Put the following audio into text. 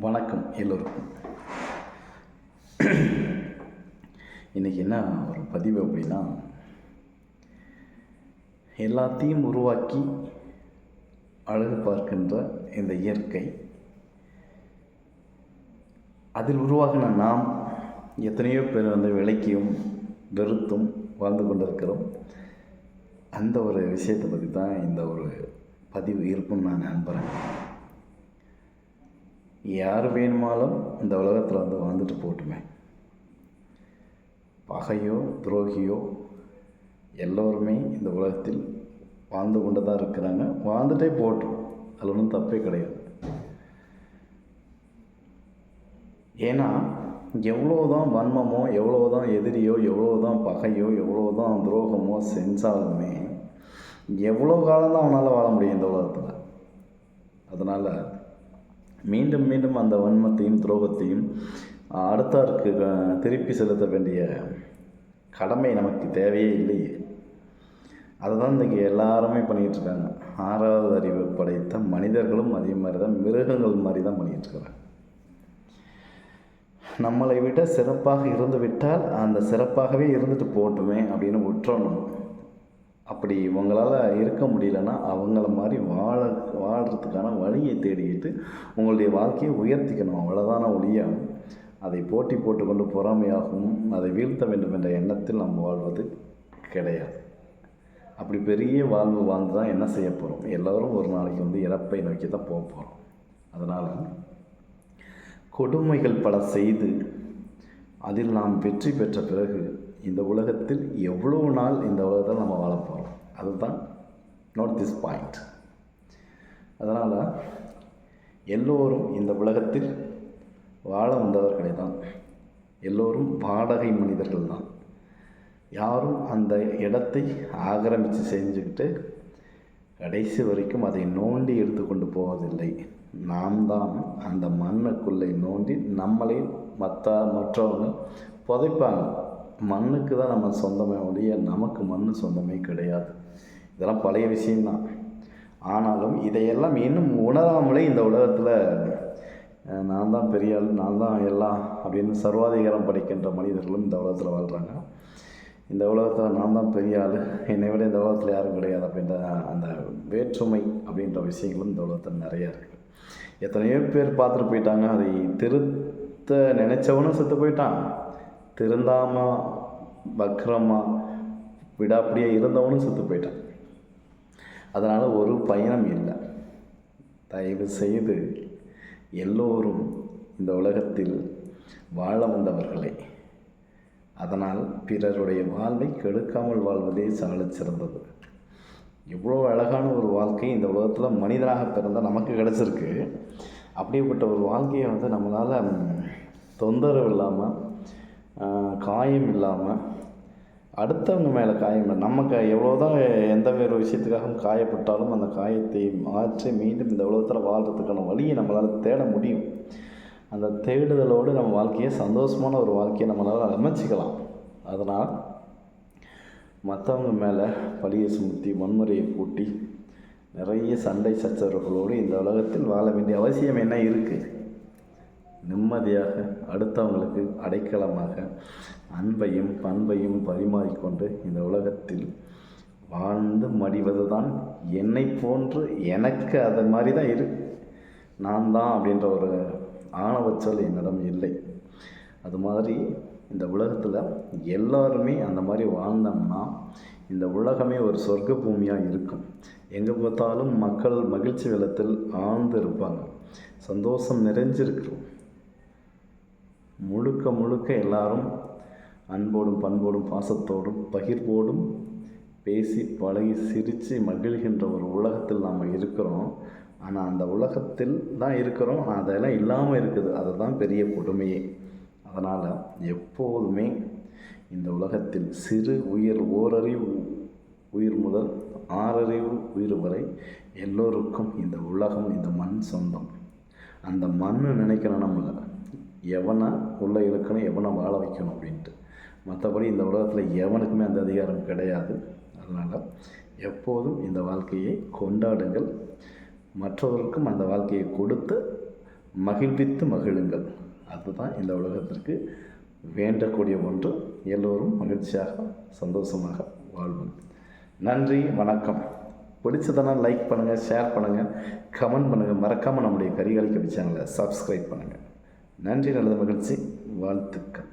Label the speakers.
Speaker 1: வணக்கம் எல்லோருக்கும். இன்றைக்கி என்ன ஒரு பதிவு அப்படின்னா, எல்லாத்தையும் உருவாக்கி அழகு பார்க்கின்ற இந்த இயற்கை, அதில் உருவாகின நாம் எத்தனையோ பேர் விலைக்கியும் வெறுத்தும் வாழ்ந்து கொண்டிருக்கிறோம். அந்த ஒரு விஷயத்தை பற்றி தான் இந்த ஒரு பதிவு இருக்குன்னு நான் நம்புகிறேன். யார் வேணுமாலும் இந்த உலகத்தில் வாழ்ந்துட்டு போட்டுமே, பகையோ துரோகியோ எல்லோருமே இந்த உலகத்தில் வாழ்ந்து கொண்டு தான் இருக்கிறாங்க. வாழ்ந்துட்டே போட்டோம், அதில் ஒன்றும் தப்பே கிடையாது. ஏன்னா எவ்வளோதான் வன்மமோ, எவ்வளோதான் எதிரியோ, எவ்வளோதான் பகையோ, எவ்வளோதான் துரோகமோ செஞ்சாலுமே எவ்வளோ காலம்தான் அவனால் வாழ முடியும் இந்த உலகத்தில். அதனால் மீண்டும் மீண்டும் அந்த வன்மத்தையும் துரோகத்தையும் அடுத்தாருக்கு திருப்பி செலுத்த வேண்டிய கடமை நமக்கு தேவையே இல்லையே. அதை தான் இன்றைக்கி எல்லாருமே பண்ணிகிட்ருக்காங்க. 6வது அறிவு படைத்த மனிதர்களும் அதே மாதிரி தான், மிருகங்கள் மாதிரி தான் பண்ணிகிட்ருக்குறாங்க. நம்மளை விட சிறப்பாக இருந்து விட்டால் அந்த சிறப்பாகவே இருந்துட்டு போட்டுமே அப்படின்னு விட்டுறணும். அப்படி உங்களால் இருக்க முடியலன்னா அவங்கள மாதிரி வாழ்கிறதுக்கான வழியை தேடிக்கிட்டு உங்களுடைய வாழ்க்கையை உயர்த்திக்கணும். அவ்வளோதான ஒழிய அதை போட்டி போட்டுக்கொண்டு பொறாமையாகவும் அதை வீழ்த்த வேண்டும் என்ற எண்ணத்தில் நம்ம வாழ்வது கிடையாது. அப்படி பெரிய வாழ்வு வாழ்ந்து தான் என்ன செய்ய போகிறோம்? எல்லோரும் ஒரு நாளைக்கு இறப்பை நோக்கி தான் போக போகிறோம். அதனால் கொடுமைகள் பல செய்து அதில் நாம் வெற்றி பெற்ற பிறகு இந்த உலகத்தில் எவ்வளோ நாள் இந்த உலகத்தில் நம்ம வாழ போகிறோம்? அதுதான் நோட் திஸ் பாயிண்ட். அதனால் எல்லோரும் இந்த உலகத்தில் வாழ வந்தவர்களே தான். எல்லோரும் வாடகை மனிதர்கள் தான். யாரும் அந்த இடத்தை ஆக்கிரமித்து செஞ்சுக்கிட்டு கடைசி வரைக்கும் அதை நோண்டி எடுத்துக்கொண்டு போவதில்லை. நாம் தான் அந்த மண்ணுக்குள்ளே நோண்டி நம்மளை மற்றவங்க புதைப்பாங்க. மண்ணுக்கு தான் நம்ம சொந்தமே ஒழிய நமக்கு மண் சொந்தமே கிடையாது. இதெல்லாம் பழைய விஷயம்தான். ஆனாலும் இதையெல்லாம் இன்னும் உணராமலே இந்த உலகத்தில் நான் தான் பெரிய ஆள், நான் தான் எல்லாம் அப்படின்னு சர்வாதிகாரம் படைக்கின்ற மனிதர்களும் இந்த உலகத்தில் வாழ்கிறாங்க. இந்த உலகத்தில் நான் தான் பெரிய ஆள், என்னை விட இந்த உலகத்தில் யாரும் கிடையாது அப்படின்ற அந்த வேற்றுமை அப்படின்ற விஷயங்களும் இந்த உலகத்தில் நிறையா இருக்குது. எத்தனையோ பேர் பார்த்துட்டு போயிட்டாங்க. அதை திருத்த நினச்சவனும் செத்து போயிட்டான், திருந்தாமல் வக்ரமாக விடாப்படியே இருந்தவனும் செத்து போயிட்டான். அதனால் ஒரு பயணம் இல்லை. தயவு செய்து எல்லோரும் இந்த உலகத்தில் வாழ வந்தவர்களே. அதனால் பிறருடைய வாழ்வை கெடுக்காமல் வாழ்வதே சாலச் சிறந்தது. இவ்வளோ அழகான ஒரு வாழ்க்கை இந்த உலகத்தில் மனிதனாக பிறந்தால் நமக்கு கிடச்சிருக்கு. அப்படிப்பட்ட ஒரு வாழ்க்கையை நம்மளால் தொந்தரவு இல்லாமல், காயம் இல்லாமல், அடுத்தவங்க மேலே காயம் இல்லை, நமக்கு எவ்வளோதான் எந்த வேறு விஷயத்துக்காகவும் காயப்பட்டாலும் அந்த காயத்தை மாற்றி மீண்டும் இந்த உலகத்தில் வாழ்கிறதுக்கான வழியை நம்மளால் தேட முடியும். அந்த தேடுதலோடு நம்ம வாழ்க்கையை சந்தோஷமான ஒரு வாழ்க்கையை நம்மளால் அமைச்சிக்கலாம். அதனால் மற்றவங்க மேலே பழியை சுமத்தி வன்முறையை கூட்டி நிறைய சண்டை சச்சரவுகளோடு இந்த உலகத்தில் வாழ வேண்டிய அவசியம் என்ன இருக்குது? நிம்மதியாக அடுத்தவங்களுக்கு அடைக்கலமாக அன்பையும் பண்பையும் பரிமாறிக்கொண்டு இந்த உலகத்தில் வாழ்ந்து மடிவது தான் என்னை போன்று எனக்கு அது மாதிரி தான் இருக்குது. நான் தான் அப்படின்ற ஒரு ஆணவச்சொல் என்னிடம் இல்லை. அது மாதிரி இந்த உலகத்தில் எல்லாருமே அந்த மாதிரி வாழ்ந்தோம்னா இந்த உலகமே ஒரு சொர்க்க பூமியாக இருக்கும். எங்கே பார்த்தாலும் மக்கள் மகிழ்ச்சி வெள்ளத்தில் ஆழ்ந்து இருப்பாங்க, சந்தோஷம் நிறைஞ்சிருக்கிறோம். முழுக்க முழுக்க எல்லாரும் அன்போடும் பண்போடும் பாசத்தோடும் பகிர்வோடும் பேசி பழகி சிரித்து மகிழ்கின்ற ஒரு உலகத்தில் நாம் இருக்கிறோம். ஆனால் அந்த உலகத்தில் தான் இருக்கிறோம், அதெல்லாம் இல்லாமல் இருக்குது. அதுதான் பெரிய கொடுமையே. அதனால் எப்போதுமே இந்த உலகத்தில் சிறு உயிர், ஓரறிவு உயிர் முதல் 6 அறிவு உயிர் வரை எல்லோருக்கும் இந்த உலகம், இந்த மண் சொந்தம். அந்த மண் நினைக்கணும் நம்மளை எவனை உள்ளே இழுக்கணும், எவனை வாழ வைக்கணும் அப்படின்ட்டு. மற்றபடி இந்த உலகத்தில் எவனுக்குமே அந்த அதிகாரம் கிடையாது. அதனால் எப்போதும் இந்த வாழ்க்கையை கொண்டாடுங்கள். மற்றவருக்கும் அந்த வாழ்க்கையை கொடுத்து மகிழ்வித்து மகிழுங்கள். அதுதான் இந்த உலகத்திற்கு வேண்டக்கூடிய ஒன்று. எல்லோரும் மகிழ்ச்சியாக சந்தோஷமாக வாழ்வோம். நன்றி, வணக்கம். பிடிச்சதெல்லாம் லைக் பண்ணுங்கள், ஷேர் பண்ணுங்கள், கமெண்ட் பண்ணுங்கள். மறக்காமல் நம்முடைய கரிகால் கவி சேனலை சப்ஸ்கிரைப் பண்ணுங்கள். நன்றி, நல்லது, மகிழ்ச்சி, வாழ்த்துக்கள்.